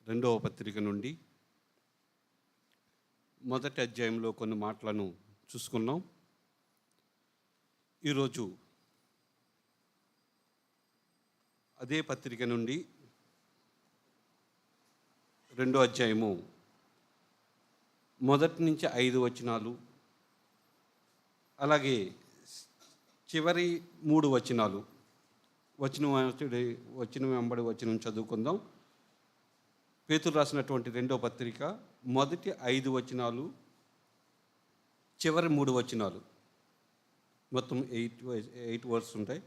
రెండవ పత్రిక నుండి మొదటి అధ్యాయంలో కొన్ని మాటలను చూసుకున్నాం. ఈరోజు అదే పత్రిక నుండి రెండో అధ్యాయము మొదటి నుంచి 5 వచనాలు, అలాగే చివరి 3 వచనాలు, వచనం వెంబడి వచనం చదువుకుందాం. పేతురు రాసినటువంటి రెండో పత్రిక మొదటి 5 వచనాలు, చివరి 3 వచనాలు, మొత్తం 8 వర్డ్స్ ఉంటాయి.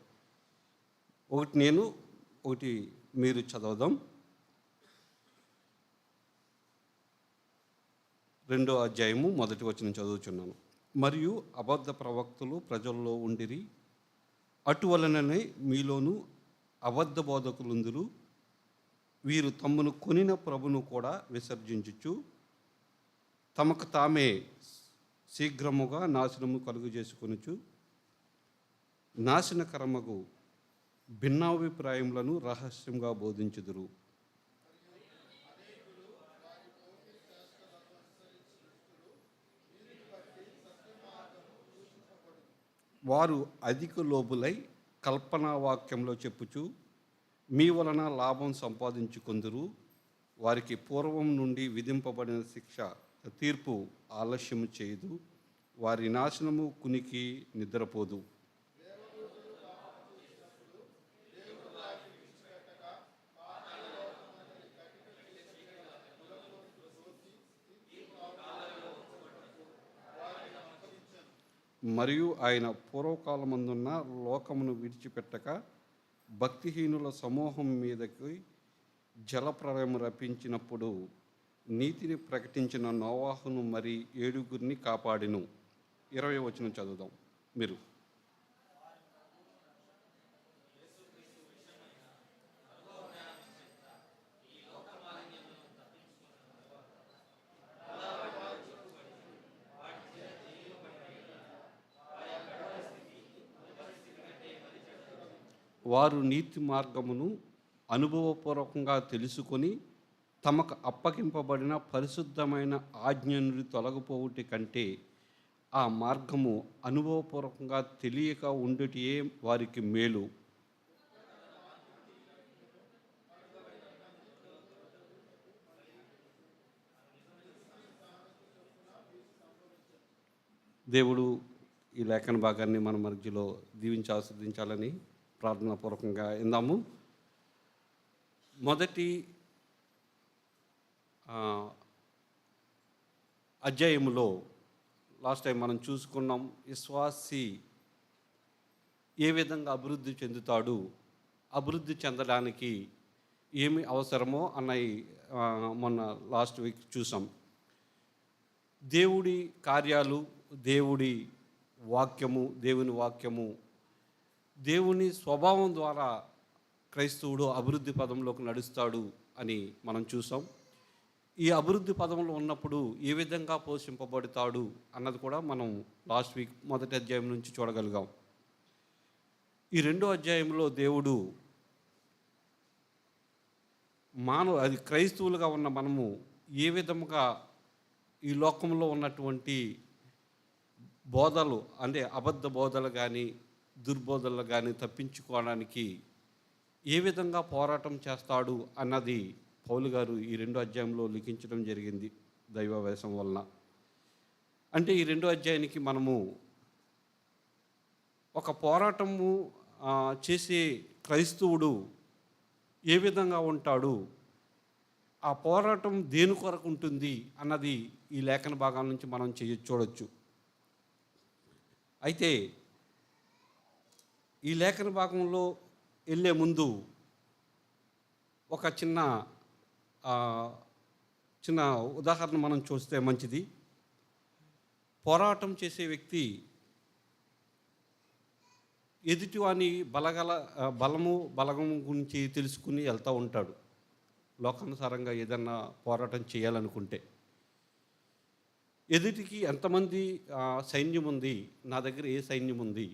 ఒకటి నేను, ఒకటి మీరు చదవదాం. రెండో అధ్యాయము మొదటి వచనం చదువుచున్నాను. మరియు అబద్ధ ప్రవక్తలు ప్రజల్లో ఉండిరి, అటువలననే మీలోను అబద్ధ బోధకులుందురు. వీరు తమ్మును కొనిన ప్రభును కూడా విసర్జించుచు తమకు తామే శీఘ్రముగా నాశనము కలుగు చేసుకొనుచు నాశనకరమగు భిన్నాభిప్రాయములను రహస్యంగా బోధించుదురు. వారు అధిక లోబులై కల్పనా వాక్యంలో చెప్పుచు మీ వలన లాభం సంపాదించుకొందురు. వారికి పూర్వం నుండి విధింపబడిన శిక్ష తీర్పు ఆలస్యము చేయదు. వారి నాశనము కునికి నిద్రపోదు. మరియు ఆయన పూర్వకాలమందున్న లోకమును విడిచిపెట్టక భక్తిహీనుల సమూహం మీదకి జలప్రలయం రప్పించినప్పుడు నీతిని ప్రకటించిన నోవాహును మరి 7 కాపాడిను. 20 వచనం చదువుదాం మీరు. వారు నీతి మార్గమును అనుభవపూర్వకంగా తెలుసుకొని తమకు అప్పగింపబడిన పరిశుద్ధమైన ఆజ్ఞ నుండి తొలగిపోవుటి కంటే ఆ మార్గము అనుభవపూర్వకంగా తెలియక ఉండుటయే వారికి మేలు. దేవుడు ఈ లేఖన భాగాన్ని మన మధ్యలో దీవించి ఆస్వాదించాలని ప్రార్థనాపూర్వకంగా ఇందాము. మొదటి అధ్యాయములో లాస్ట్ టైం మనం చూసుకున్నాం, విశ్వాసి ఏ విధంగా అభివృద్ధి చెందుతాడు, అభివృద్ధి చెందడానికి ఏమి అవసరమో అన్నవి మొన్న లాస్ట్ వీక్ చూసాం. దేవుడి కార్యాలు, దేవుడి వాక్యము, దేవుని వాక్యము, దేవుని స్వభావం ద్వారా క్రైస్తవుడు అభివృద్ధి పదంలోకి నడుస్తాడు అని మనం చూసాం. ఈ అభివృద్ధి పదంలో ఉన్నప్పుడు ఏ విధంగా పోషింపబడతాడు అన్నది కూడా మనం లాస్ట్ వీక్ మొదటి అధ్యాయం నుంచి చూడగలిగాం. ఈ రెండో అధ్యాయంలో దేవుడు అది క్రైస్తవులుగా ఉన్న మనము ఏ విధముగా ఈ లోకంలో ఉన్నటువంటి బోధలు, అంటే అబద్ధ బోధలు కానీ దుర్బోధలు కానీ తప్పించుకోవడానికి ఏ విధంగా పోరాటం చేస్తాడు అన్నది పౌలు గారు ఈ రెండో అధ్యాయంలో లిఖించడం జరిగింది దైవవేశం వలన. అంటే ఈ రెండో అధ్యాయానికి మనము ఒక పోరాటము చేసే క్రైస్తవుడు ఏ విధంగా ఉంటాడు, ఆ పోరాటం దేని కొరకు ఉంటుంది అన్నది ఈ లేఖన భాగాల నుంచి మనం చూడొచ్చు. అయితే ఈ లేఖన భాగంలో వెళ్ళే ముందు ఒక చిన్న ఉదాహరణ మనం చూస్తే మంచిది. పోరాటం చేసే వ్యక్తి ఎదుటివాని బలము గురించి తెలుసుకుని వెళ్తూ ఉంటాడు. లోకానుసారంగా ఏదన్నా పోరాటం చేయాలనుకుంటే ఎదుటికి ఎంతమంది సైన్యం ఉంది, నా దగ్గర ఏ సైన్యం ఉంది,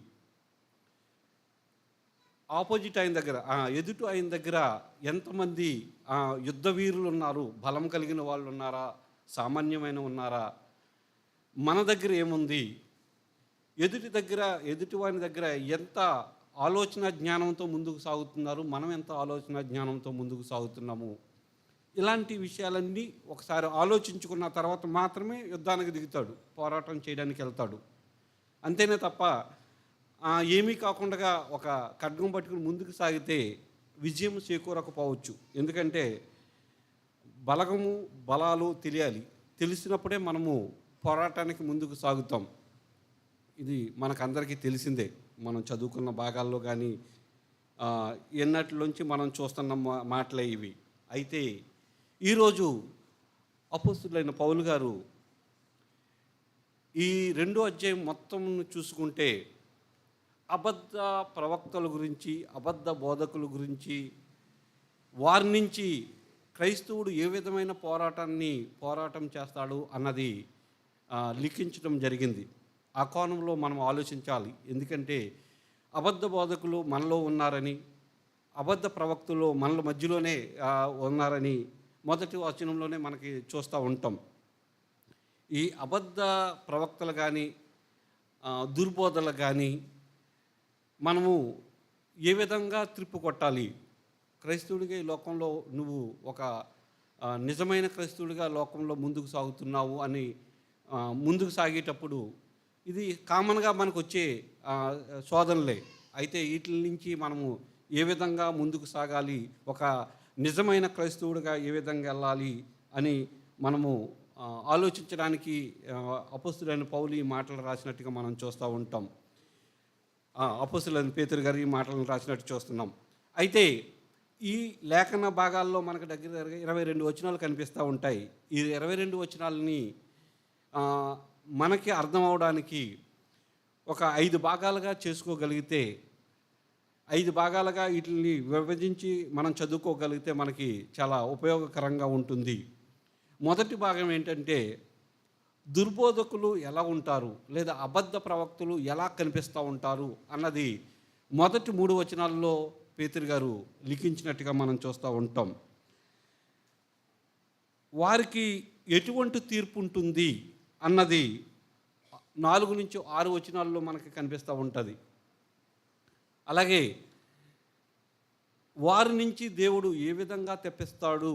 ఆపోజిట్ ఆయన దగ్గర ఎదుటి ఆయన దగ్గర ఎంతమంది యుద్ధ వీరులు ఉన్నారు, బలం కలిగిన వాళ్ళు ఉన్నారా, సామాన్యమైన ఉన్నారా, మన దగ్గర ఏముంది, ఎదుటి వాని దగ్గర ఎంత ఆలోచన జ్ఞానంతో ముందుకు సాగుతున్నారు, మనం ఎంత ఆలోచన జ్ఞానంతో ముందుకు సాగుతున్నాము, ఇలాంటి విషయాలన్నీ ఒకసారి ఆలోచించుకున్న తర్వాత మాత్రమే యుద్ధానికి దిగుతాడు, పోరాటం చేయడానికి వెళ్తాడు. అంతేనే తప్ప ఏమీ కాకుండా ఒక ఖడ్గం పట్టుకుని ముందుకు సాగితే విజయం చేకూరకపోవచ్చు. ఎందుకంటే బలాలు తెలియాలి, తెలిసినప్పుడే మనము పోరాటానికి ముందుకు సాగుతాం. ఇది మనకందరికీ తెలిసిందే, మనం చదువుకున్న భాగాల్లో కానీ ఎన్నట్లోంచి మనం చూస్తున్న మాటలే ఇవి. అయితే ఈరోజు అపోస్తులైన పౌలు గారు ఈ 2వ అధ్యాయం మొత్తం చూసుకుంటే అబద్ధ ప్రవక్తల గురించి, అబద్ధ బోధకుల గురించి, వారి నుంచి క్రైస్తవుడు ఏ విధమైన పోరాటం చేస్తాడు అన్నది లిఖించడం జరిగింది. ఆ కోణంలో మనం ఆలోచించాలి. ఎందుకంటే అబద్ధ బోధకులు మనలో ఉన్నారని, అబద్ధ ప్రవక్తలు మనల మధ్యలోనే ఉన్నారని మొదటి వచనంలోనే మనకి చూస్తూ ఉంటాం. ఈ అబద్ధ ప్రవక్తలు కానీ దుర్బోధలు కానీ మనము ఏ విధంగా త్రిప్పు కొట్టాలి, క్రైస్తవుడిగా ఈ లోకంలో నువ్వు ఒక నిజమైన క్రైస్తవుడిగా లోకంలో ముందుకు సాగుతున్నావు అని ముందుకు సాగేటప్పుడు ఇది కామన్గా మనకు వచ్చే శోధనలే. అయితే వీటి నుంచి మనము ఏ విధంగా ముందుకు సాగాలి, ఒక నిజమైన క్రైస్తవుడిగా ఏ విధంగా వెళ్ళాలి అని మనము ఆలోచించడానికి అపోస్తులైన పౌలు ఈ మాటలు రాసినట్టుగా మనం చూస్తూ ఉంటాం. అపోస్తులైన పేతురు గారు ఈ మాటలను రాసినట్టు చూస్తున్నాం. అయితే ఈ లేఖన భాగాల్లో మనకు దగ్గర 22 వచనాలు కనిపిస్తూ ఉంటాయి. ఈ 22 వచనాలని మనకి అర్థం అవడానికి ఒక 5 భాగాలుగా చేసుకోగలిగితే, 5 భాగాలుగా వీటిని విభజించి మనం చదువుకోగలిగితే మనకి చాలా ఉపయోగకరంగా ఉంటుంది. మొదటి భాగం ఏంటంటే దుర్బోధకులు ఎలా ఉంటారు, లేదా అబద్ధ ప్రవక్తలు ఎలా కనిపిస్తూ ఉంటారు అన్నది మొదటి 3 వచనాల్లో పేతురు గారు లిఖించినట్టుగా మనం చూస్తూ ఉంటాం. వారికి ఎటువంటి తీర్పు ఉంటుంది అన్నది 4 నుంచి 6 వచనాల్లో మనకి కనిపిస్తూ ఉంటుంది. అలాగే వారి నుంచి దేవుడు ఏ విధంగా తెప్పిస్తాడు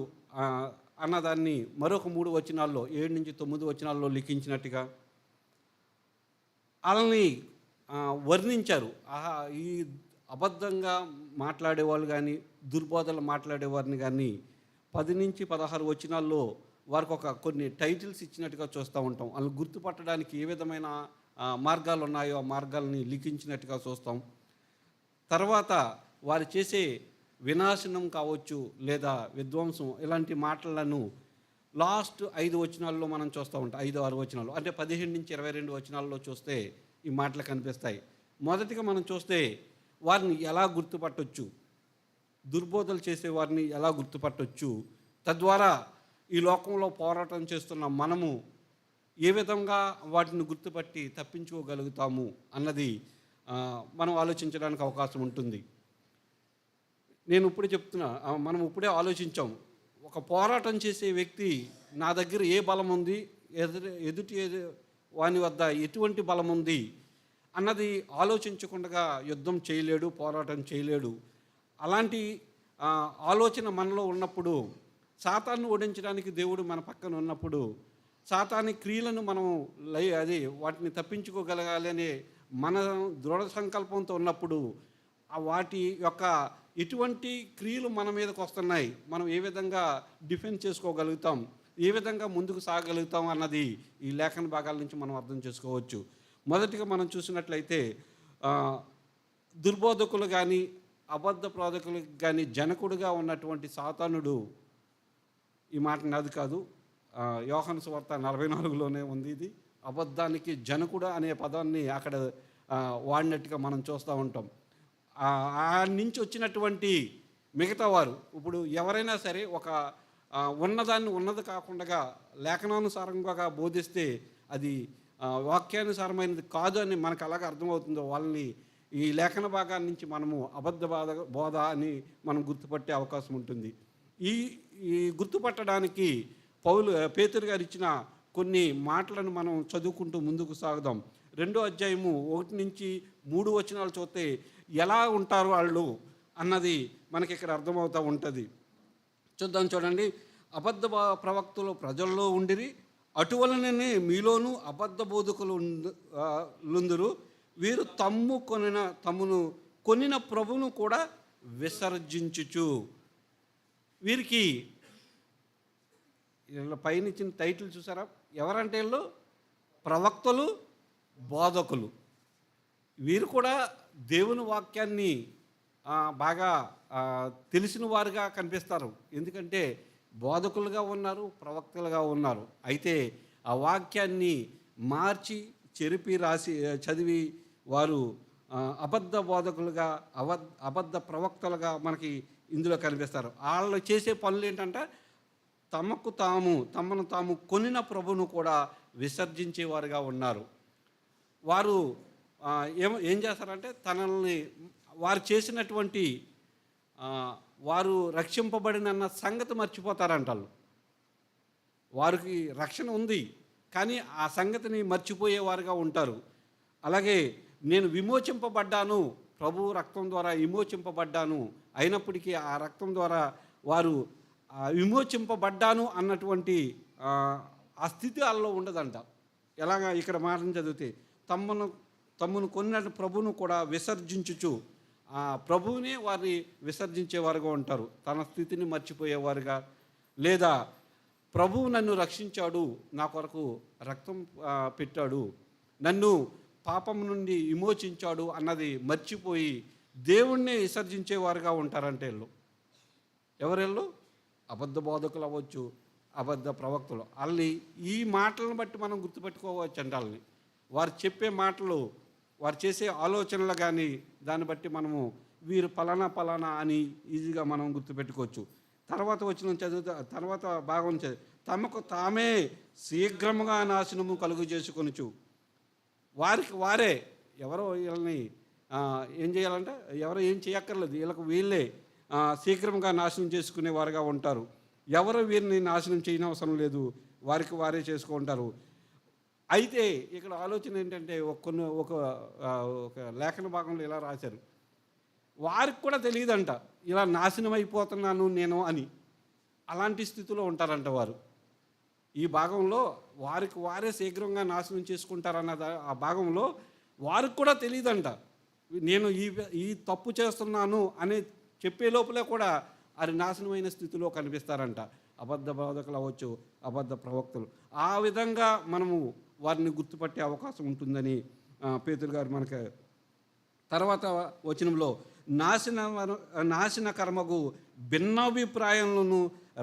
అన్నదాన్ని మరొక 3 వచనాల్లో 7 నుంచి 9 వచనాల్లో లిఖించినట్టుగా వాళ్ళని వర్ణించారు. ఈ అబద్ధంగా మాట్లాడేవాళ్ళు కానీ, దుర్బోధలు మాట్లాడేవారిని కానీ 10 నుంచి 16 వచనాల్లో వారికి కొన్ని టైటిల్స్ ఇచ్చినట్టుగా చూస్తూ ఉంటాం. వాళ్ళు గుర్తుపట్టడానికి ఏ విధమైన మార్గాలు ఉన్నాయో ఆ మార్గాలని లిఖించినట్టుగా చూస్తాం. తర్వాత వారు చేసే వినాశనం కావచ్చు, లేదా విధ్వంసం, ఇలాంటి మాటలను లాస్ట్ 5 వచనాల్లో మనం చూస్తూ ఉంటాం. 5-6 వచనాలు అంటే 15 నుంచి 22 వచనాల్లో చూస్తే ఈ మాటలు కనిపిస్తాయి. మొదటిగా మనం చూస్తే వారిని ఎలా గుర్తుపట్టవచ్చు, దుర్బోధలు చేసే వారిని ఎలా గుర్తుపట్టవచ్చు, తద్వారా ఈ లోకంలో పోరాటం చేస్తున్న మనము ఏ విధంగా వాటిని గుర్తుపట్టి తప్పించుకోగలుగుతాము అన్నది మనం ఆలోచించడానికి అవకాశం ఉంటుంది. నేను ఇప్పుడే చెప్తున్నా, మనం ఇప్పుడే ఆలోచించాం. ఒక పోరాటం చేసే వ్యక్తి నా దగ్గర ఏ బలం ఉంది, ఎదుటి వాని వద్ద ఎటువంటి బలం ఉంది అన్నది ఆలోచించకుండా యుద్ధం చేయలేడు, పోరాటం చేయలేడు. అలాంటి ఆలోచన మనలో ఉన్నప్పుడు, సాతాన్ని ఓడించడానికి దేవుడు మన పక్కన ఉన్నప్పుడు, సాతాని క్రియలను మనం వాటిని తప్పించుకోగలగాలి అనే మన దృఢ సంకల్పంతో ఉన్నప్పుడు వాటి యొక్క ఎటువంటి క్రియలు మన మీదకి వస్తున్నాయి, మనం ఏ విధంగా డిఫెండ్ చేసుకోగలుగుతాం, ఏ విధంగా ముందుకు సాగలుగుతాం అన్నది ఈ లేఖన భాగాల నుంచి మనం అర్థం చేసుకోవచ్చు. మొదటిగా మనం చూసినట్లయితే దుర్బోధకులు కానీ అబద్ధ ప్రవక్తలకు కానీ జనకుడుగా ఉన్నటువంటి సాతానుడు, ఈ మాట నాది కాదు, యోహాను సువార్త 44లోనే ఉంది. ఇది అబద్ధానికి జనకుడు అనే పదాన్ని అక్కడ వాడినట్టుగా మనం చూస్తూ ఉంటాం. ఆ నుంచి వచ్చినటువంటి మిగతా వారు, ఇప్పుడు ఎవరైనా సరే ఒక ఉన్నదాన్ని ఉన్నది కాకుండా లేఖనానుసారంగా బోధిస్తే అది వాక్యానుసారమైనది కాదు అని మనకు అలాగే అర్థమవుతుందో, వాళ్ళని ఈ లేఖన భాగాన్ని నుంచి మనము అబద్ధ బోధ అని మనం గుర్తుపట్టే అవకాశం ఉంటుంది. ఈ ఈ గుర్తుపట్టడానికి పేతురు గారు ఇచ్చిన కొన్ని మాటలను మనం చదువుకుంటూ ముందుకు సాగుదాం. 2వ అధ్యాయము 1 నుంచి 3 వచనాలు చూస్తే ఎలా ఉంటారు వాళ్ళు అన్నది మనకి ఇక్కడ అర్థమవుతూ ఉంటుంది. చూద్దాం, చూడండి. అబద్ధ ప్రవక్తలు ప్రజల్లో ఉండిరి, అటువలననే మీలోనూ అబద్ధ బోధకులు లుందురు. వీరు తమ్మును కొనిన ప్రభువును కూడా విసర్జించుచు. వీరికి వీళ్ళ పైన ఇచ్చిన టైటిల్ చూసారా? ఎవరంటే వీళ్ళు ప్రవక్తలు, బోధకులు. వీరు కూడా దేవుని వాక్యాన్ని బాగా తెలిసిన వారుగా కనిపిస్తారు. ఎందుకంటే బోధకులుగా ఉన్నారు, ప్రవక్తలుగా ఉన్నారు. అయితే ఆ వాక్యాన్ని మార్చి చెరిపి చదివి వారు అబద్ధ బోధకులుగా, అబద్ధ ప్రవక్తలుగా మనకి ఇందులో కనిపిస్తారు. వాళ్ళు చేసే పనులు ఏంటంటే తమను తాము కొనిన ప్రభును కూడా విసర్జించేవారుగా ఉన్నారు. వారు ఏం చేస్తారంటే తనల్ని వారు చేసినటువంటి వారు రక్షింపబడినన్న సంగతి మర్చిపోతారంట. వారికి రక్షణ ఉంది, కానీ ఆ సంగతిని మర్చిపోయేవారుగా ఉంటారు. అలాగే నేను విమోచింపబడ్డాను, ప్రభు రక్తం ద్వారా విమోచింపబడ్డాను, అయినప్పటికీ ఆ రక్తం ద్వారా వారు విమోచింపబడ్డాను అన్నటువంటి ఆ స్థితి వాళ్ళలో ఉండదంట. ఎలాగా ఇక్కడ మాటను చదివితే తమ్మును కొన్న ప్రభువును కూడా విసర్జించుచు, ఆ ప్రభువునే వారిని విసర్జించేవారుగా ఉంటారు. తన స్థితిని మర్చిపోయేవారుగా, లేదా ప్రభువు నన్ను రక్షించాడు, నా కొరకు రక్తం పెట్టాడు, నన్ను పాపం నుండి విమోచించాడు అన్నది మర్చిపోయి దేవుణ్ణి విసర్జించేవారుగా ఉంటారంటే ఎవరెళ్ళు అబద్ధ బోధకులు అవ్వచ్చు, అబద్ధ ప్రవక్తలు. వాళ్ళని ఈ మాటలను బట్టి మనం గుర్తుపెట్టుకోవచ్చు అండి. వాళ్ళని వారు చెప్పే మాటలు, వారు చేసే ఆలోచనలు కానీ దాన్ని బట్టి మనము వీరు పలానా అని ఈజీగా మనం గుర్తుపెట్టుకోవచ్చు. తర్వాత వచ్చిన తర్వాత భాగం తమకు తామే శీఘ్రముగా నాశనము కలుగు చేసుకొనుచు. వారే ఎవరో వీళ్ళని ఏం చేయాలంటే ఎవరో ఏం చేయక్కర్లేదు, వీళ్ళే శీఘ్రంగా నాశనం చేసుకునేవారుగా ఉంటారు. ఎవరు వీరిని నాశనం చేయనవసరం లేదు, వారే చేసుకుంటారు. అయితే ఇక్కడ ఆలోచన ఏంటంటే ఒక లేఖన భాగంలో ఇలా రాశారు, వారికి కూడా తెలియదంట ఇలా నాశనం అయిపోతున్నాను నేను అని. అలాంటి స్థితిలో ఉంటారంట వారు. ఈ భాగంలో వారే శీఘ్రంగా నాశనం చేసుకుంటారన్న ఆ భాగంలో వారికి కూడా తెలియదంట నేను ఈ తప్పు చేస్తున్నాను అనే చెప్పే లోపలే కూడా అది నాశనమైన స్థితిలో కనిపిస్తారంట. అబద్ధ బోధకులు అవ్వచ్చు, అబద్ధ ప్రవక్తలు. ఆ విధంగా మనము వారిని గుర్తుపట్టే అవకాశం ఉంటుందని పేతురు గారు మనకు తర్వాత వచనంలో నాశన కర్మకు భిన్నాభిప్రాయాలను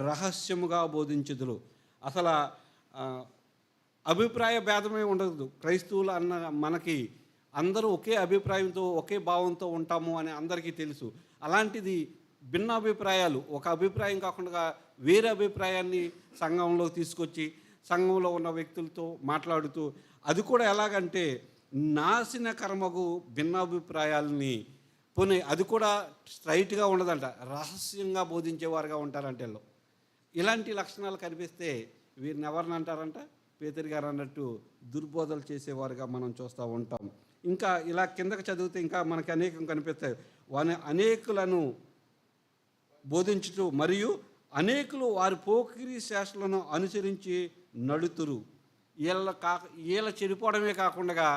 రహస్యముగా బోధించుదురు. అసలు అభిప్రాయ భేదమే ఉండదు. క్రైస్తవులు అన్న మనకి అందరూ ఒకే అభిప్రాయంతో, ఒకే భావంతో ఉంటాము అని అందరికీ తెలుసు. అలాంటిది భిన్నాభిప్రాయాలు, ఒక అభిప్రాయం కాకుండా వేరే అభిప్రాయాన్ని సంఘంలోకి తీసుకొచ్చి సంఘంలో ఉన్న వ్యక్తులతో మాట్లాడుతూ, అది కూడా ఎలాగంటే నాశన కర్మకు భిన్నాభిప్రాయాలని పోనీ అది కూడా స్ట్రైట్గా ఉండదంట, రహస్యంగా బోధించేవారుగా ఉంటారంటే. ఇలాంటి లక్షణాలు కనిపిస్తే వీరిని ఎవరిని అంటారంట? పేతురు గారు అన్నట్టు దుర్బోధలు చేసేవారుగా మనం చూస్తూ ఉంటాం. ఇంకా ఇలా కిందకి చదివితే ఇంకా మనకి అనేకం కనిపిస్తాయి. అనేకులను బోధించుతూ మరియు అనేకులు వారి పోకిరి శాస్త్రాలను అనుసరించి నడుతురు. వీళ్ళ చెడిపోవడమే కాకుండా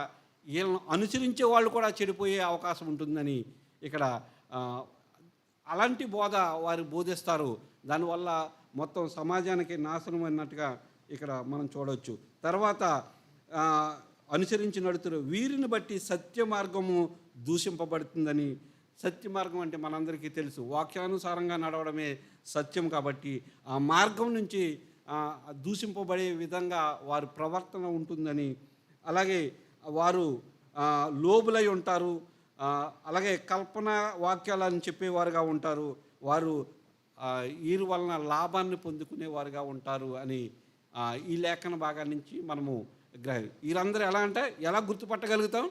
వీళ్ళను అనుసరించే వాళ్ళు కూడా చెడిపోయే అవకాశం ఉంటుందని ఇక్కడ అలాంటి బోధ వారు బోధిస్తారు. దానివల్ల మొత్తం సమాజానికి నాశనం అన్నట్టుగా ఇక్కడ మనం చూడవచ్చు. తర్వాత అనుసరించి నడుతురు, వీరిని బట్టి సత్య మార్గము దూషింపబడుతుందని. సత్య మార్గం అంటే మనందరికీ తెలుసు, వాక్యానుసారంగా నడవడమే సత్యం. కాబట్టి ఆ మార్గం నుంచి దూషింపబడే విధంగా వారి ప్రవర్తన ఉంటుందని, అలాగే వారు లోబులై ఉంటారు, అలాగే కల్పన వాక్యాలని చెప్పేవారుగా ఉంటారు, వారు వీరి వలన లాభాన్ని పొందుకునేవారుగా ఉంటారు అని ఈ లేఖన భాగాన్ని నుంచి మనము వీరందరూ ఎలా గుర్తుపట్టగలుగుతాం?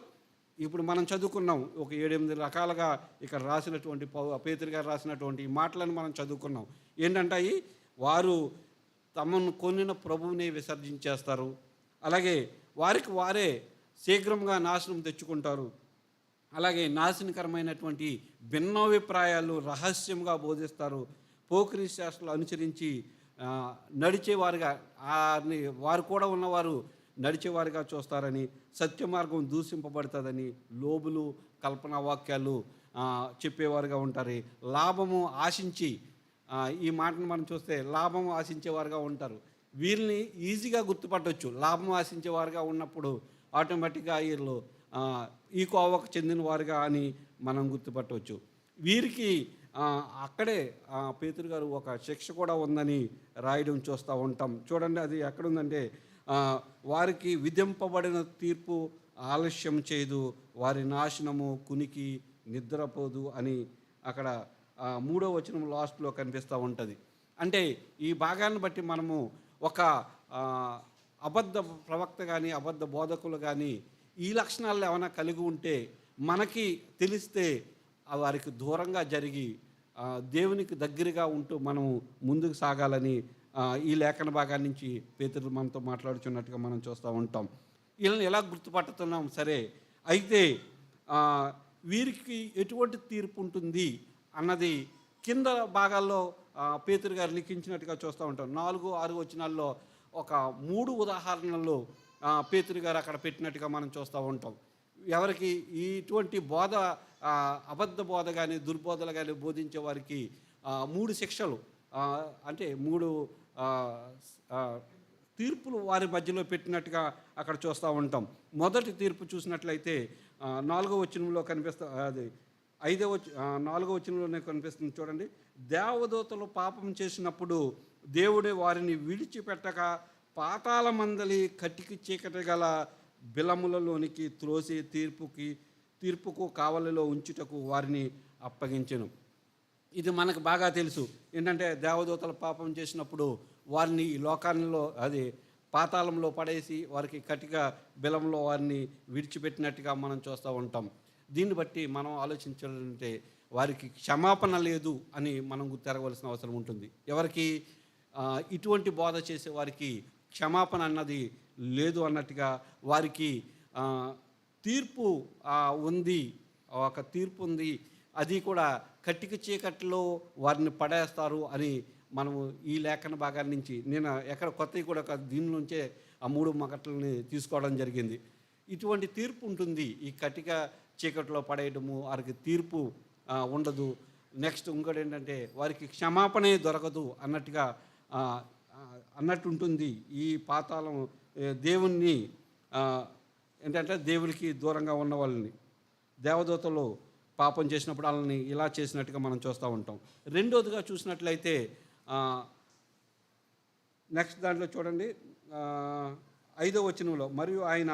ఇప్పుడు మనం చదువుకున్నాం. ఒక 7, 8 రకాలుగా ఇక్కడ రాసినటువంటి పేతురు గారు రాసినటువంటి ఈ మాటలను మనం చదువుకున్నాం. ఏంటంటే అయి వారు తమను కొనిన ప్రభువునే విసర్జించేస్తారు. అలాగే వారికి వారే శీఘ్రంగా నాశనం తెచ్చుకుంటారు. అలాగే నాశనకరమైనటువంటి భిన్నాభిప్రాయాలు రహస్యంగా బోధిస్తారు. పోకిరీ శాస్త్రాలు అనుసరించి నడిచేవారుగా వారు కూడా ఉన్నవారు నడిచేవారుగా చూస్తారని, సత్య మార్గం దూషింపబడుతుందని, లోబులు కల్పనా వాక్యాలు చెప్పేవారుగా ఉంటారు. లాభము ఆశించి ఈ మాటను మనం చూస్తే లాభం ఆశించేవారుగా ఉంటారు. వీళ్ళని ఈజీగా గుర్తుపట్టవచ్చు. లాభం ఆశించేవారుగా ఉన్నప్పుడు ఆటోమేటిక్గా వీళ్ళు ఈ కోవకు చెందిన వారుగా అని మనం గుర్తుపట్టవచ్చు. వీరికి అక్కడే పేతురు గారు ఒక శిక్ష కూడా ఉందని రాయడం చూస్తూ ఉంటాం. చూడండి, అది ఎక్కడుందంటే వారికి విధింపబడిన తీర్పు ఆలస్యం చేయదు, వారి నాశనము కునికి నిద్రపోదు అని అక్కడ 3వ వచనం లాస్ట్లో కనిపిస్తూ ఉంటుంది. అంటే ఈ భాగాన్ని బట్టి మనము ఒక అబద్ధ ప్రవక్త కానీ అబద్ధ బోధకులు కానీ ఈ లక్షణాలు ఏమైనా కలిగి ఉంటే మనకి తెలిస్తే వారికి దూరంగా జరిగి దేవునికి దగ్గరగా ఉంటూ మనం ముందుకు సాగాలని ఈ లేఖన భాగాన్ని నుంచి పేతురు మనతో మాట్లాడుచున్నట్టుగా మనం చూస్తూ ఉంటాం. వీళ్ళని ఎలా గుర్తుపట్టుతున్నాం సరే, అయితే వీరికి ఎటువంటి తీర్పు ఉంటుంది అన్నది కింద భాగాల్లో పేతురు గారు లిఖించినట్టుగా చూస్తూ ఉంటాం. 4, 6 వచనాల్లో ఒక 3 ఉదాహరణలు పేతురు గారు అక్కడ పెట్టినట్టుగా మనం చూస్తూ ఉంటాం. ఎవరికి ఇటువంటి బోధ అబద్ధ బోధ కానీ దుర్బోధలు కానీ బోధించే వారికి 3 శిక్షలు అంటే 3 తీర్పులు వారి మధ్యలో పెట్టినట్టుగా అక్కడ చూస్తూ ఉంటాం. మొదటి తీర్పు చూసినట్లయితే 4వ వచనంలో కనిపిస్తా, అది 4వ వచనంలోనే కనిపిస్తుంది. చూడండి, దేవదూతలు పాపం చేసినప్పుడు దేవుడే వారిని విడిచిపెట్టక పాతాళ మందలి కటికి చీకటి గల బిలములలోనికి త్రోసి తీర్పుకు కావలిలో ఉంచుటకు వారిని అప్పగించెను. ఇది మనకు బాగా తెలుసు. ఏంటంటే దేవదూతలు పాపం చేసినప్పుడు వారిని ఈ లోకాల్లో అది పాతాళంలో పడేసి వారికి కటిక బిలంలో వారిని విడిచిపెట్టినట్టుగా మనం చూస్తూ ఉంటాం. దీన్ని బట్టి మనం ఆలోచించాలంటే వారికి క్షమాపణ లేదు అని మనం గుర్తెరగవలసిన అవసరం ఉంటుంది. ఎవరికి ఇటువంటి బోధ చేసే వారికి క్షమాపణ అన్నది లేదు అన్నట్టుగా, వారికి తీర్పు ఉంది, ఒక తీర్పు ఉంది, అది కూడా కట్టిక చీకట్లో వారిని పడేస్తారు అని మనము ఈ లేఖన భాగాల నుంచి నేను ఎక్కడ కొత్తవి కూడా దీని నుంచే ఆ 3 మగట్లని తీసుకోవడం జరిగింది. ఇటువంటి తీర్పు ఉంటుంది. ఈ కటిక చీకట్లో పడేయడము, వారికి తీర్పు ఉండదు. నెక్స్ట్ ఇంకోటి ఏంటంటే వారికి క్షమాపణే దొరకదు అన్నట్టుగా అన్నట్టుంటుంది. ఈ పాతాళం దేవుణ్ణి ఏంటంటే దేవునికి దూరంగా ఉన్న వాళ్ళని దేవదూతలు పాపం చేసినప్పుడు వాళ్ళని ఇలా చేసినట్టుగా మనం చూస్తూ ఉంటాం. రెండోదిగా చూసినట్లయితే నెక్స్ట్ దాంట్లో చూడండి, 5వ వచనంలో మరియు ఆయన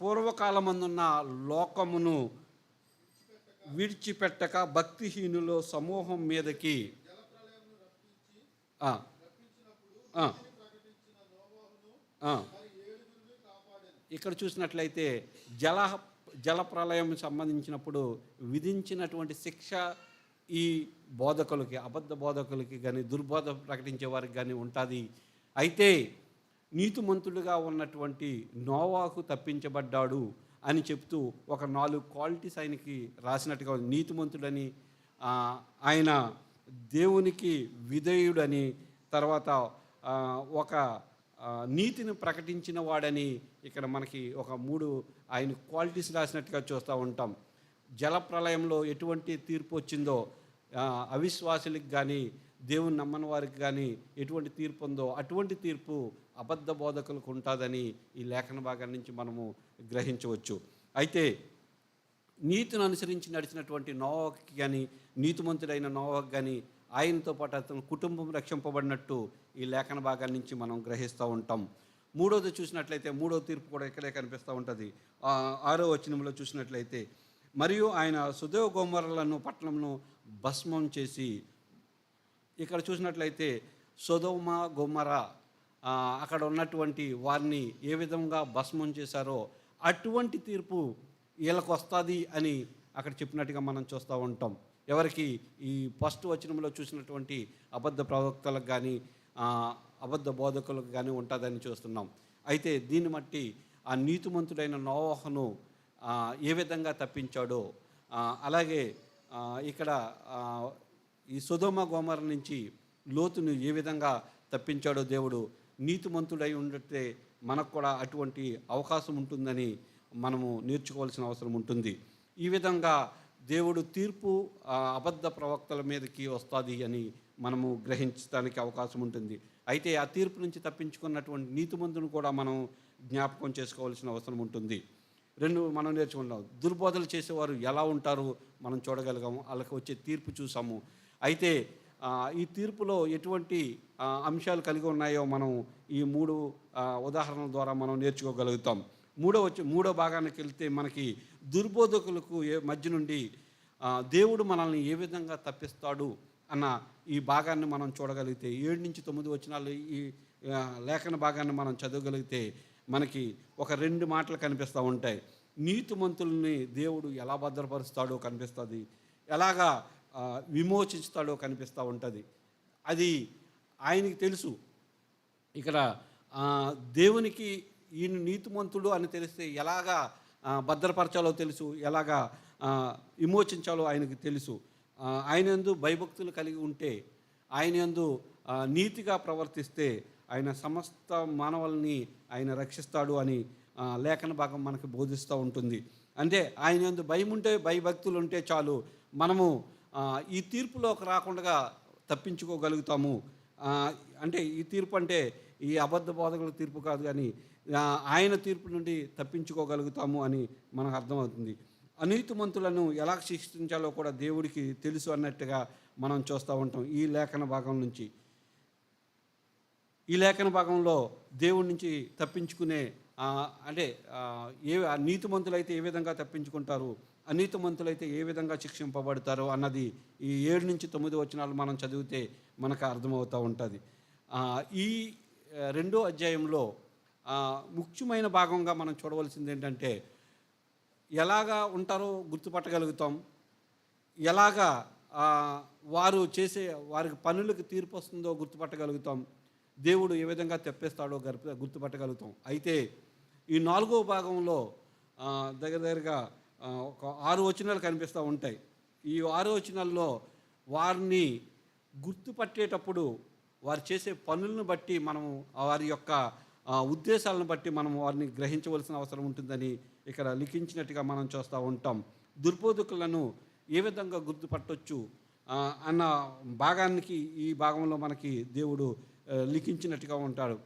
పూర్వకాలమందున్న లోకమును విడిచిపెట్టక భక్తిహీనుల సమూహం మీదకి ఇక్కడ చూసినట్లయితే జలప్రలయం సంబంధించినప్పుడు విధించినటువంటి శిక్ష ఈ బోధకులకి, అబద్ధ బోధకులకి కానీ దుర్బోధ ప్రకటించే వారికి కానీ ఉంటుంది. అయితే నీతిమంతుడుగా ఉన్నటువంటి నోవాహు తప్పించబడ్డాడు అని చెప్తూ ఒక 4 క్వాలిటీస్ ఆయనకి రాసినట్టుగా, నీతిమంతుడని, ఆయన దేవునికి విధేయుడని, తర్వాత ఒక నీతిని ప్రకటించిన వాడని ఇక్కడ మనకి ఒక 3 ఆయన క్వాలిటీస్ రాసినట్టుగా చూస్తూ ఉంటాం. జలప్రలయంలో ఎటువంటి తీర్పు వచ్చిందో అవిశ్వాసులకు కానీ దేవుని నమ్మని వారికి కానీ ఎటువంటి తీర్పు ఉందో అటువంటి తీర్పు అబద్ధ బోధకులకు ఉంటుందని ఈ లేఖన భాగం నుంచి మనము గ్రహించవచ్చు. అయితే నీతిని అనుసరించి నడిచినటువంటి నోవాహుకి కానీ, నీతిమంతుడైన నోవాహుకి కానీ ఆయనతో పాటు అతను కుటుంబం రక్షింపబడినట్టు ఈ లేఖన భాగాల నుంచి మనం గ్రహిస్తూ ఉంటాం. మూడోది చూసినట్లయితే 3వ తీర్పు కూడా ఇక్కడే కనిపిస్తూ ఉంటుంది. 6వ వచనంలో చూసినట్లయితే మరియు ఆయన సొదొమ గొమొర్రాలను పట్టణంను భస్మం చేసి, ఇక్కడ చూసినట్లయితే సొదొమ గొమొర్రా అక్కడ ఉన్నటువంటి వారిని ఏ విధంగా భస్మం చేశారో అటువంటి తీర్పు వీళ్ళకి వస్తుంది అని అక్కడ చెప్పినట్టుగా మనం చూస్తూ ఉంటాం. ఎవరికి? ఈ ఫస్ట్ వచనంలో చూసినటువంటి అబద్ధ ప్రవక్తలకు కానీ అబద్ధ బోధకులకు కానీ ఉంటుందని చూస్తున్నాం. అయితే దీన్ని బట్టి ఆ నీతిమంతుడైన నోవహును ఏ విధంగా తప్పించాడో, అలాగే ఇక్కడ ఈ సొదొమ గొమొర్ర నుంచి లోతును ఏ విధంగా తప్పించాడో దేవుడు, నీతిమంతుడై ఉండితే మనకు కూడా అటువంటి అవకాశం ఉంటుందని మనము నేర్చుకోవాల్సిన అవసరం ఉంటుంది. ఈ విధంగా దేవుడు తీర్పు అబద్ధ ప్రవక్తల మీదకి వస్తుంది అని మనము గ్రహించడానికి అవకాశం ఉంటుంది. అయితే ఆ తీర్పు నుంచి తప్పించుకున్నటువంటి నీతిమంతుని కూడా మనం జ్ఞాపకం చేసుకోవాల్సిన అవసరం ఉంటుంది. రెండు మనం నేర్చుకున్నాం. దుర్బోధలు చేసేవారు ఎలా ఉంటారు మనం చూడగలిగాము, వాళ్ళకి వచ్చే తీర్పు చూసాము. అయితే ఈ తీర్పులో ఎటువంటి అంశాలు కలిగి ఉన్నాయో మనం ఈ 3 ఉదాహరణల ద్వారా మనం నేర్చుకోగలుగుతాం. మూడో భాగానికి వెళ్తే మనకి దుర్బోధకులకు మధ్య నుండి దేవుడు మనల్ని ఏ విధంగా తప్పిస్తాడు అన్న ఈ భాగాన్ని మనం చూడగలిగితే 7-9 వచనాలు ఈ లేఖన భాగాన్ని మనం చదవగలిగితే మనకి ఒక 2 మాటలు కనిపిస్తూ ఉంటాయి. నీతిమంతుల్ని దేవుడు ఎలా భద్రపరుస్తాడో కనిపిస్తుంది, ఎలాగా విమోచిస్తాడో కనిపిస్తూ ఉంటుంది. అది ఆయనకి తెలుసు. ఇక్కడ దేవునికి ఈయన నీతిమంతుడు అని తెలిస్తే ఎలాగా భద్రపరచాలో తెలుసు, ఎలాగా విమోచించాలో ఆయనకి తెలుసు. ఆయన యందు భయభక్తులు కలిగి ఉంటే, ఆయన యందు నీతిగా ప్రవర్తిస్తే ఆయన సమస్త మానవుల్ని ఆయన రక్షిస్తాడు అని లేఖన భాగం మనకు బోధిస్తూ ఉంటుంది. అంటే ఆయన యందు భయం ఉంటే, భయభక్తులు ఉంటే చాలు, మనము ఈ తీర్పులోకి రాకుండా తప్పించుకోగలుగుతాము. అంటే ఈ తీర్పు అంటే ఈ అబద్ధ బోధకుల తీర్పు కాదు, కానీ ఆయన తీర్పు నుండి తప్పించుకోగలుగుతాము అని మనకు అర్థమవుతుంది. అనీతిమంతులను ఎలా శిక్షించాలో కూడా దేవుడికి తెలుసు అన్నట్టుగా మనం చూస్తూ ఉంటాం ఈ లేఖన భాగం నుంచి. ఈ లేఖన భాగంలో దేవుడి నుంచి తప్పించుకునే అంటే నీతిమంతులైతే ఏ విధంగా తప్పించుకుంటారు, అనీతిమంతులైతే ఏ విధంగా శిక్షింపబడతారు అన్నది ఈ 7-9 వచనాలు మనం చదివితే మనకు అర్థమవుతూ ఉంటుంది. ఈ 2వ అధ్యాయంలో ముఖ్యమైన భాగంగా మనం చూడవలసింది ఏంటంటే, ఎలాగా ఉంటారో గుర్తుపట్టగలుగుతాం, ఎలాగా వారికి పనులకు తీర్పు వస్తుందో గుర్తుపట్టగలుగుతాం, దేవుడు ఏ విధంగా తెప్పేస్తాడో గుర్తుపట్టగలుగుతాం. అయితే ఈ 4వ భాగంలో దగ్గరగా ఒక 6 వచనాలు కనిపిస్తూ ఉంటాయి. ఈ 6 వచనాల్లో వారిని గుర్తుపట్టేటప్పుడు వారు చేసే పనులను బట్టి మనము వారి యొక్క ఉద్దేశాలను బట్టి మనం వారిని గ్రహించవలసిన అవసరం ఉంటుందని ఇక్కడ లిఖించినట్టుగా మనం చూస్తూ ఉంటాం. దుర్బోధకులను ఏ విధంగా గుర్తుపట్టవచ్చు అన్న భాగానికి ఈ భాగంలో మనకి దేవుడు లిఖించినట్టుగా ఉంటాడు.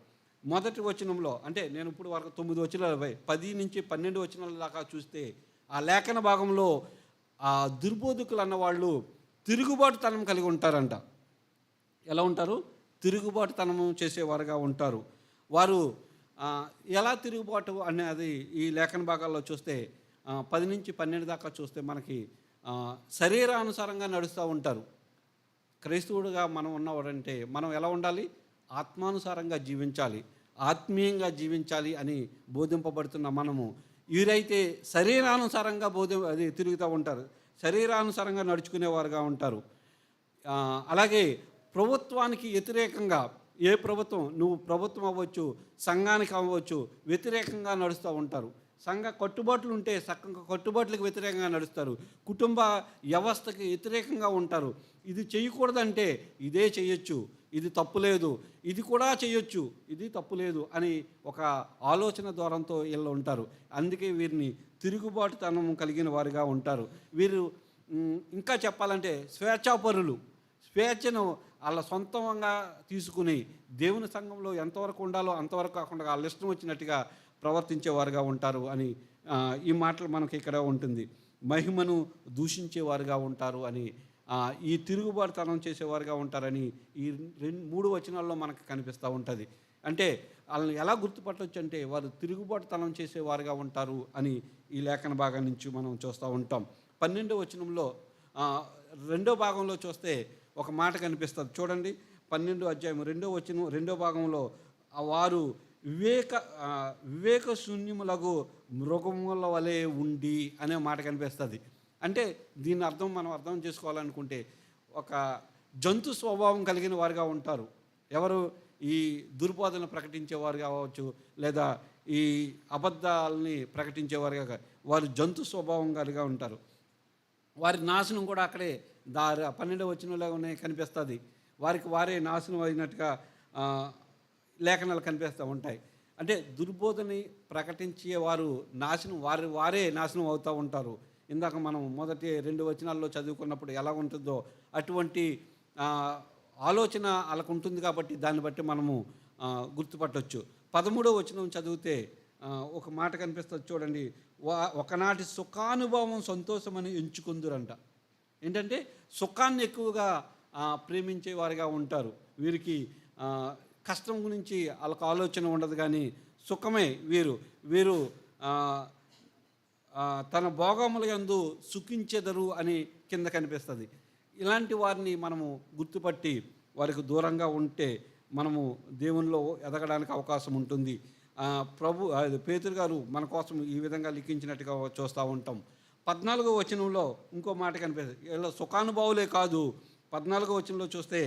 మొదటి వచనంలో, అంటే నేను ఇప్పుడు వరకు 9 వచనాలు 10-12 వచనాల దాకా చూస్తే ఆ లేఖన భాగంలో ఆ దుర్బోధకులు అన్నవాళ్ళు తిరుగుబాటుతనం కలిగి ఉంటారంట. ఎలా ఉంటారు? తిరుగుబాటుతనము చేసేవారుగా ఉంటారు. వారు ఎలా తిరుగుబాటు అనేది ఈ లేఖన భాగాల్లో చూస్తే 10-12 దాకా చూస్తే మనకి శరీరానుసారంగా నడుస్తూ ఉంటారు. క్రైస్తవుడుగా మనం ఉన్నవాడంటే మనం ఎలా ఉండాలి? ఆత్మానుసారంగా జీవించాలి, ఆత్మీయంగా జీవించాలి అని బోధింపబడుతున్న మనము, వీరైతే శరీరానుసారంగా తిరుగుతూ ఉంటారు, శరీరానుసారంగా నడుచుకునేవారుగా ఉంటారు. అలాగే ప్రభుత్వానికి వ్యతిరేకంగా, ఏ ప్రభుత్వం, నువ్వు ప్రభుత్వం అవ్వచ్చు, సంఘానికి అవ్వచ్చు, వ్యతిరేకంగా నడుస్తూ ఉంటారు. సంఘ కట్టుబాట్లు ఉంటే కట్టుబాట్లకు వ్యతిరేకంగా నడుస్తారు, కుటుంబ వ్యవస్థకి వ్యతిరేకంగా ఉంటారు. ఇది చేయకూడదంటే ఇదే చేయొచ్చు, ఇది తప్పులేదు, ఇది కూడా చేయొచ్చు, ఇది తప్పులేదు అని ఒక ఆలోచన ద్వారంతో వీళ్ళు ఉంటారు. అందుకే వీరిని తిరుగుబాటుతనం కలిగిన వారుగా ఉంటారు. వీరు ఇంకా చెప్పాలంటే స్వేచ్ఛాపరులు. స్వేచ్ఛను వాళ్ళ సొంతంగా తీసుకుని దేవుని సంఘంలో ఎంతవరకు ఉండాలో అంతవరకు కాకుండా వాళ్ళ ఇష్టం వచ్చినట్టుగా ప్రవర్తించేవారుగా ఉంటారు అని ఈ మాటలు మనకి ఇక్కడ ఉంటుంది. మహిమను దూషించేవారుగా ఉంటారు అని, ఈ తిరుగుబాటుతనం చేసేవారుగా ఉంటారని ఈ 3 వచనాల్లో మనకు కనిపిస్తూ ఉంటుంది. అంటే వాళ్ళని ఎలా గుర్తుపట్టవచ్చు అంటే వారు తిరుగుబాటుతనం చేసేవారుగా ఉంటారు అని ఈ లేఖన భాగం నుంచి మనం చూస్తూ ఉంటాం. 12వ వచనంలో 2వ భాగంలో చూస్తే ఒక మాట కనిపిస్తుంది చూడండి. 12వ అధ్యాయం 2వ వచనం 2వ భాగంలో వారు వివేక వివేక శూన్యములకు మృగముల వలె ఉండి అనే మాట కనిపిస్తుంది. అంటే దీని అర్థం మనం అర్థం చేసుకోవాలనుకుంటే ఒక జంతు స్వభావం కలిగిన వారుగా ఉంటారు. ఎవరు? ఈ దుర్బోధనలు ప్రకటించేవారు కావచ్చు, లేదా ఈ అబద్ధాలని ప్రకటించేవారుగా వారు జంతు స్వభావం కలిగా ఉంటారు. వారి నాశనం కూడా అక్కడే 12వ వచనంలోనే కనిపిస్తుంది. వారికి వారే నాశనం అయినట్టుగా లేఖనాలు కనిపిస్తూ ఉంటాయి. అంటే దుర్బోధని ప్రకటించేవారు నాశనం వారే నాశనం అవుతూ ఉంటారు. ఇందాక మనం మొదటి 2 వచనాల్లో చదువుకున్నప్పుడు ఎలా ఉంటుందో అటువంటి ఆలోచన వాళ్ళకు ఉంటుంది. కాబట్టి దాన్ని బట్టి మనము గుర్తుపట్టవచ్చు. 13వ వచనం చదివితే ఒక మాట కనిపిస్తుంది చూడండి. ఒకనాటి సుఖానుభవం సంతోషమని ఎంచుకుందురంట. ఏంటంటే సుఖాన్ని ఎక్కువగా ప్రేమించేవారుగా ఉంటారు. వీరికి కష్టం గురించి వాళ్ళకు ఆలోచన ఉండదు, కానీ సుఖమే వీరు తన భోగముల యందు సుఖించెదరు అని కింద కనిపిస్తుంది. ఇలాంటి వారిని మనము గుర్తుపట్టి వారికి దూరంగా ఉంటే మనము దేవునిలో ఎదగడానికి అవకాశం ఉంటుంది. పేతురు గారు మన కోసం ఈ విధంగా లిఖించినట్టుగా చూస్తూ ఉంటాం. 14వ వచనంలో ఇంకో మాట కనిపిస్తుంది. ఇలా సుఖానుభావులే కాదు, 14వ వచనంలో చూస్తే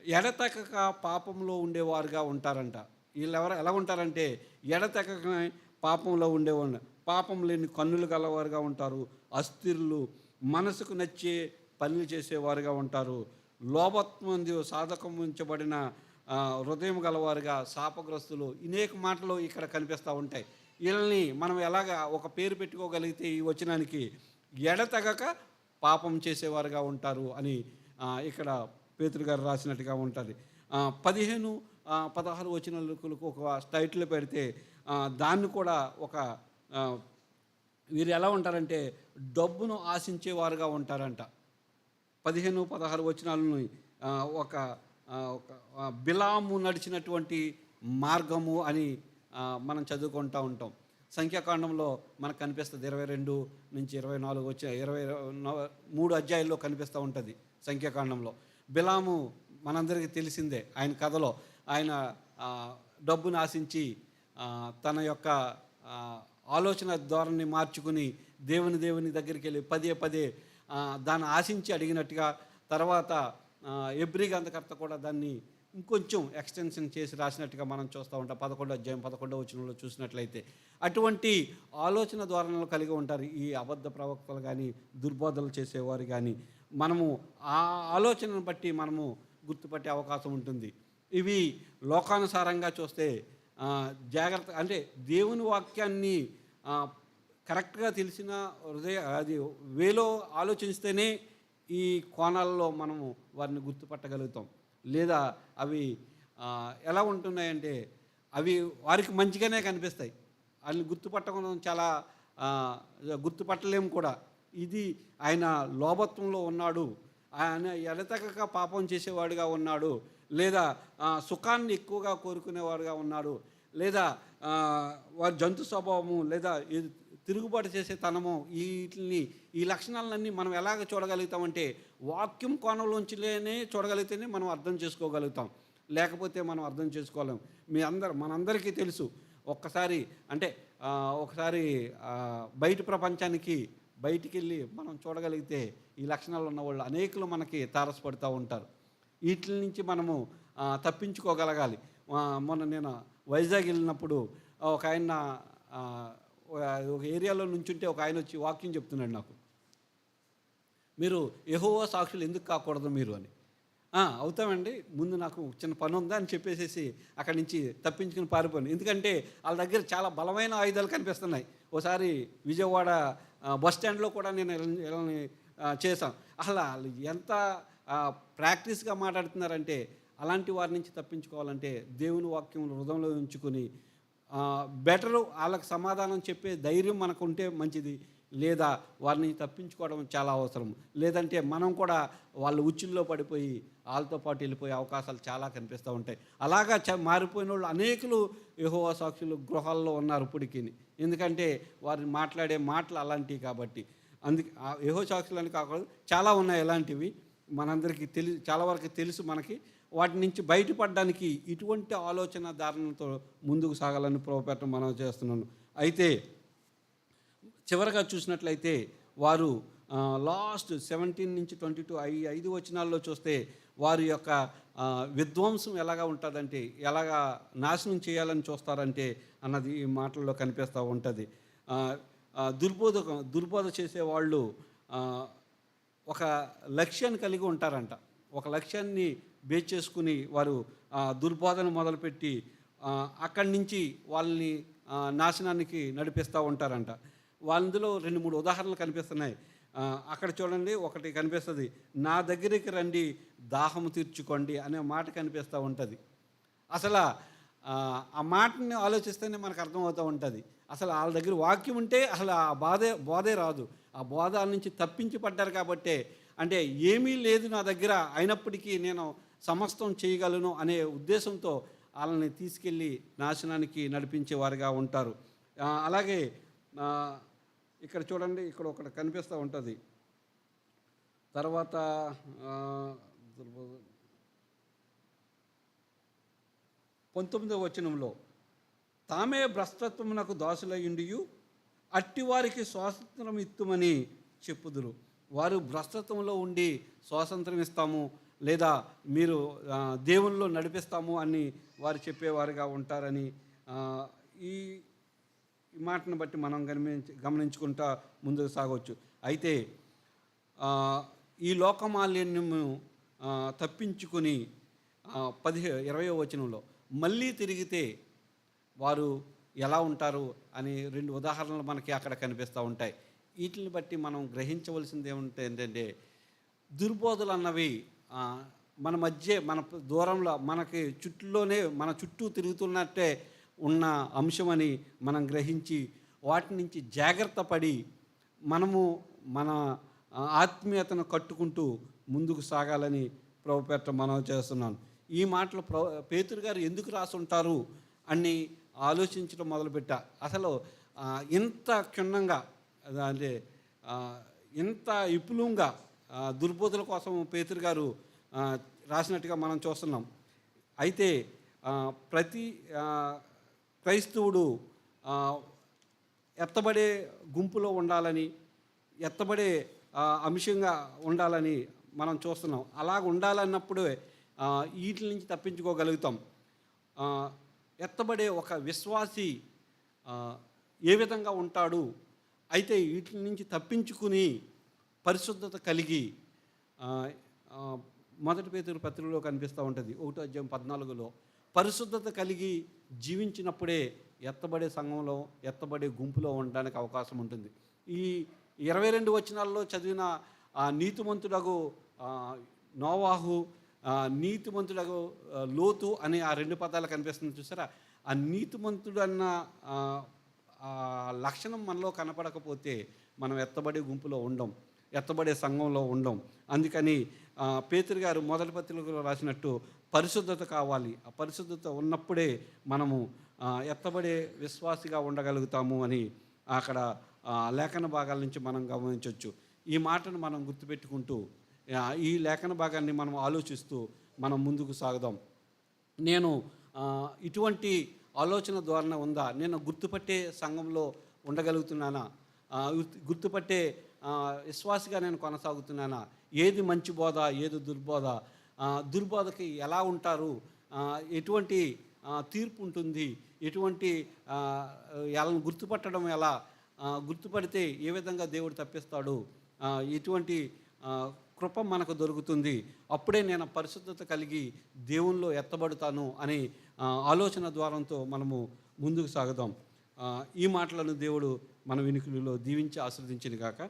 ఎడతెగక పాపంలో ఉండేవారుగా ఉంటారంట. వీళ్ళు ఎలా ఉంటారంటే ఎడతెగక పాపంలో ఉండేవారు, పాపం లేని కన్నులు గలవారుగా ఉంటారు, అస్థిరులు, మనసుకు నచ్చే పనులు చేసేవారుగా ఉంటారు, లోభత్వం సాధకం ఉంచబడిన హృదయం గలవారుగా, శాపగ్రస్తులు. అనేక మాటలు ఇక్కడ కనిపిస్తూ ఉంటాయి. వీళ్ళని మనం ఎలాగా ఒక పేరు పెట్టుకోగలిగితే ఈ వచనానికి ఎడతెగక పాపం చేసేవారుగా ఉంటారు అని ఇక్కడ పేతురు గారు రాసినట్టుగా ఉంటుంది. 15, 16 వచనాలకు ఒక టైటిల్ పెడితే దాన్ని కూడా ఒక వీరు ఎలా ఉంటారంటే డబ్బును ఆశించేవారుగా ఉంటారంట. 15, 16 వచనాలను ఒక బిలాము నడిచినటువంటి మార్గము అని మనం చదువుకుంటూ ఉంటాం. సంఖ్యాకాండంలో మనకు కనిపిస్తుంది. 22 నుంచి 24 వచ్చే 23 అధ్యాయాల్లో కనిపిస్తూ ఉంటుంది సంఖ్యాకాండంలో. బిలాము మనందరికీ తెలిసిందే. ఆయన కథలో ఆయన డబ్బును ఆశించి తన యొక్క ఆలోచన ధోరణిని మార్చుకుని దేవుని దగ్గరికి వెళ్ళి పదే దాన్ని ఆశించి అడిగినట్టుగా, తర్వాత ఎబ్రీ గ్రంథకర్త కూడా దాన్ని ఇంకొంచెం ఎక్స్టెన్షన్ చేసి రాసినట్టుగా మనం చూస్తూ ఉంటాం. 11వ అధ్యాయం 11వ వచనంలో చూసినట్లయితే అటువంటి ఆలోచన ధోరణులు కలిగి ఉంటారు ఈ అబద్ధ ప్రవక్తలు కానీ, దుర్బోధనలు చేసేవారు కానీ. మనము ఆ ఆలోచనను బట్టి మనము గుర్తుపట్టే అవకాశం ఉంటుంది. ఇవి లోకానుసారంగా చూస్తే జాగ్రత్త, అంటే దేవుని వాక్యాన్ని కరెక్ట్గా తెలిసిన అది వేలో ఆలోచిస్తేనే ఈ కోణాలలో మనము వారిని గుర్తుపట్టగలుగుతాం. లేదా అవి ఎలా ఉంటున్నాయంటే అవి వారికి మంచిగానే కనిపిస్తాయి. వాళ్ళని గుర్తుపట్టడం చాలా గుర్తుపట్టలేము కూడా. ఇది ఆయన లోభత్వంలో ఉన్నాడు, ఆయన ఎడతెగక పాపం చేసేవాడుగా ఉన్నాడు, లేదా సుఖాన్ని ఎక్కువగా కోరుకునేవాడుగా ఉన్నాడు, లేదా వారి జంతు స్వభావము, లేదా తిరుగుబాటు చేసే తనము, ఈ లక్షణాలన్నీ మనం ఎలాగ చూడగలుగుతామంటే వాక్యం కోణంలోంచినే చూడగలిగితేనే మనం అర్థం చేసుకోగలుగుతాం. లేకపోతే మనం అర్థం చేసుకోలేం. మనందరికీ తెలుసు. ఒకసారి బయట ప్రపంచానికి బయటికి వెళ్ళి మనం చూడగలిగితే ఈ లక్షణాలు ఉన్న వాళ్ళు అనేకులు మనకి తారసపడుతూ ఉంటారు. వీటి నుంచి మనము తప్పించుకోగలగాలి. మొన్న నేను వైజాగ్ వెళ్ళినప్పుడు ఒక ఆయన ఒక ఏరియాలో నుంచుంటే ఒక ఆయన వచ్చి వాక్యం చెప్తున్నాడు నాకు, మీరు యెహోవా సాక్షులు ఎందుకు కాకూడదు మీరు అని. అవుతామండి, ముందు నాకు చిన్న పని ఉందా అని చెప్పేసి అక్కడి నుంచి తప్పించుకుని పారిపోయాను. ఎందుకంటే వాళ్ళ దగ్గర చాలా బలమైన ఆయుధాలు కనిపిస్తున్నాయి. ఒకసారి విజయవాడ బస్ స్టాండ్లో కూడా నేను చేశాను. అసలు వాళ్ళు ఎంత ప్రాక్టీస్గా మాట్లాడుతున్నారంటే, అలాంటి వారి నుంచి తప్పించుకోవాలంటే దేవుని వాక్యం హృదయంలో ఉంచుకొని బెటరు వాళ్ళకి సమాధానం చెప్పే ధైర్యం మనకు ఉంటే మంచిది. లేదా వారిని తప్పించుకోవడం చాలా అవసరం. లేదంటే మనం కూడా వాళ్ళ ఉచ్చుల్లో పడిపోయి వాళ్ళతో పాటు వెళ్ళిపోయే అవకాశాలు చాలా కనిపిస్తూ ఉంటాయి. అలాగా మారిపోయిన వాళ్ళు అనేకులు యెహోవా సాక్షులు గృహాల్లో ఉన్నారు ఇప్పటికీ. ఎందుకంటే వారిని మాట్లాడే మాటలు అలాంటివి కాబట్టి. అందుకే యెహోవా సాక్షులు అని కాకుండా చాలా ఉన్నాయి ఇలాంటివి. మనందరికీ చాలా వరకు తెలుసు మనకి. వాటి నుంచి బయటపడడానికి ఇటువంటి ఆలోచన ధారణతో ముందుకు సాగాలని ప్రభుపేట మనం చేస్తున్నాను. అయితే చివరగా చూసినట్లయితే వారు లాస్ట్ 17 నుంచి 22 5 వచనాల్లో చూస్తే వారి యొక్క విధ్వంసం ఎలాగా ఉంటుందంటే, ఎలాగా నాశనం చేయాలని చూస్తారంటే అన్నది ఈ మాటల్లో కనిపిస్తూ ఉంటుంది. దుర్బోధ చేసేవాళ్ళు ఒక లక్ష్యాన్ని కలిగి ఉంటారంట. ఒక లక్ష్యాన్ని బేస్ చేసుకుని వారు దుర్బోధన మొదలుపెట్టి అక్కడి నుంచి వాళ్ళని నాశనానికి నడిపిస్తూ ఉంటారంట. వాళ్ళందులో 2-3 ఉదాహరణలు కనిపిస్తున్నాయి. అక్కడ చూడండి, ఒకటి కనిపిస్తుంది, నా దగ్గరికి రండి దాహము తీర్చుకోండి అనే మాట కనిపిస్తూ ఉంటుంది. అసలు ఆ మాటని ఆలోచిస్తేనే మనకు అర్థమవుతూ ఉంటుంది. అసలు వాళ్ళ దగ్గర వాక్యం ఉంటే అసలు ఆ బోధే రాదు. ఆ బోధ నుంచి తప్పించి పడ్డారు కాబట్టే, అంటే ఏమీ లేదు నా దగ్గర అయినప్పటికీ నేను సమస్తం చేయగలను అనే ఉద్దేశంతో వాళ్ళని తీసుకెళ్ళి నాశనానికి నడిపించేవారుగా ఉంటారు. అలాగే ఇక్కడ చూడండి, ఇక్కడ ఒకటి కనిపిస్తూ ఉంటుంది. తర్వాత 19వ వచనంలో, తామే భ్రష్టత్వమునకు దాసులయ్యుండియు అట్టివారికి స్వాతంత్రం ఇత్తుమని చెప్పుదురు. వారు భ్రష్టత్వంలో ఉండి స్వాతంత్రం ఇస్తాము లేదా మీరు దేవునిలో నడిపిస్తాము అని వారు చెప్పేవారుగా ఉంటారని ఈ మాటను బట్టి మనం గమనించుకుంటా ముందుకు సాగవచ్చు. అయితే ఈ లోకమాలిన్యము తప్పించుకొని 20వ వచనంలో మళ్ళీ తిరిగితే వారు ఎలా ఉంటారు అని 2 ఉదాహరణలు మనకి అక్కడ కనిపిస్తూ ఉంటాయి. వీటిని బట్టి మనం గ్రహించవలసింది ఏంటంటే దుర్బోధలు అన్నవి మన మధ్య, మన దూరంలో, మనకి మన చుట్టూ తిరుగుతున్నట్టే ఉన్న అంశమని మనం గ్రహించి వాటి నుంచి జాగ్రత్త పడి మనము మన ఆత్మీయతను కట్టుకుంటూ ముందుకు సాగాలని ప్రభుపేట మనం చేస్తున్నాను. ఈ మాటలు పేతురు గారు ఎందుకు రాసుంటారు అని ఆలోచించడం మొదలుపెట్టా. అసలు ఇంత క్షుణ్ణంగా, అంటే ఇంత విపులంగా దుర్బోధల కోసం పేతురు గారు రాసినట్టుగా మనం చూస్తున్నాం. అయితే ప్రతి క్రైస్తవుడు ఎత్తబడే గుంపులో ఉండాలని, ఎత్తబడే అంశంగా ఉండాలని మనం చూస్తున్నాం. అలాగ ఉండాలన్నప్పుడే వీటి నుంచి తప్పించుకోగలుగుతాం. ఎత్తబడే ఒక విశ్వాసి ఏ విధంగా ఉంటాడు, అయితే వీటి నుంచి తప్పించుకుని పరిశుద్ధత కలిగి, మొదటి పేతురు పత్రికలో కనిపిస్తూ ఉంటుంది 1వ అధ్యాయం 14లో, పరిశుద్ధత కలిగి జీవించినప్పుడే ఎత్తబడే సంఘంలో, ఎత్తబడే గుంపులో ఉండడానికి అవకాశం ఉంటుంది. ఈ 22 వచనాల్లో చదివిన నీతిమంతుడగు నోవాహు, నీతిమంతుడగు లోతు అనే ఆ 2 పదాలు కనిపిస్తుంది చూసారా. ఆ నీతిమంతుడు అన్న లక్షణం మనలో కనపడకపోతే మనం ఎత్తబడే గుంపులో ఉండం, ఎత్తబడే సంఘంలో ఉండం. అందుకని పేతురు గారు మొదటి పత్రికలో రాసినట్టు పరిశుద్ధత కావాలి. ఆ పరిశుద్ధత ఉన్నప్పుడే మనము ఎత్తబడే విశ్వాసిగా ఉండగలుగుతాము అని అక్కడ లేఖన భాగాల నుంచి మనం గమనించవచ్చు. ఈ మాటను మనం గుర్తుపెట్టుకుంటూ ఈ లేఖన భాగాన్ని మనం ఆలోచిస్తూ మనం ముందుకు సాగుదాం. నేను ఇటువంటి ఆలోచన ధోరణ ఉందా, నేను గుర్తుపట్టే సంఘంలో ఉండగలుగుతున్నానా, గుర్తుపట్టే విశ్వాసిగా నేను కొనసాగుతున్నానా, ఏది మంచి బోధ, ఏది దుర్బోధ, దుర్బోధకి ఎలా ఉంటారు, ఎటువంటి తీర్పు ఉంటుంది, ఎటువంటి వాళ్ళని గుర్తుపట్టడం ఎలా, గుర్తుపడితే ఏ విధంగా దేవుడు తప్పిస్తాడు, ఎటువంటి కృప మనకు దొరుకుతుంది, అప్పుడే నేను పరిశుద్ధత కలిగి దేవునిలో ఎత్తబడతాను అనే ఆలోచన ద్వారంతో మనము ముందుకు సాగుదాం. ఈ మాటలను దేవుడు మన వినికిడిలో దీవించి ఆశీర్వదించును గాక.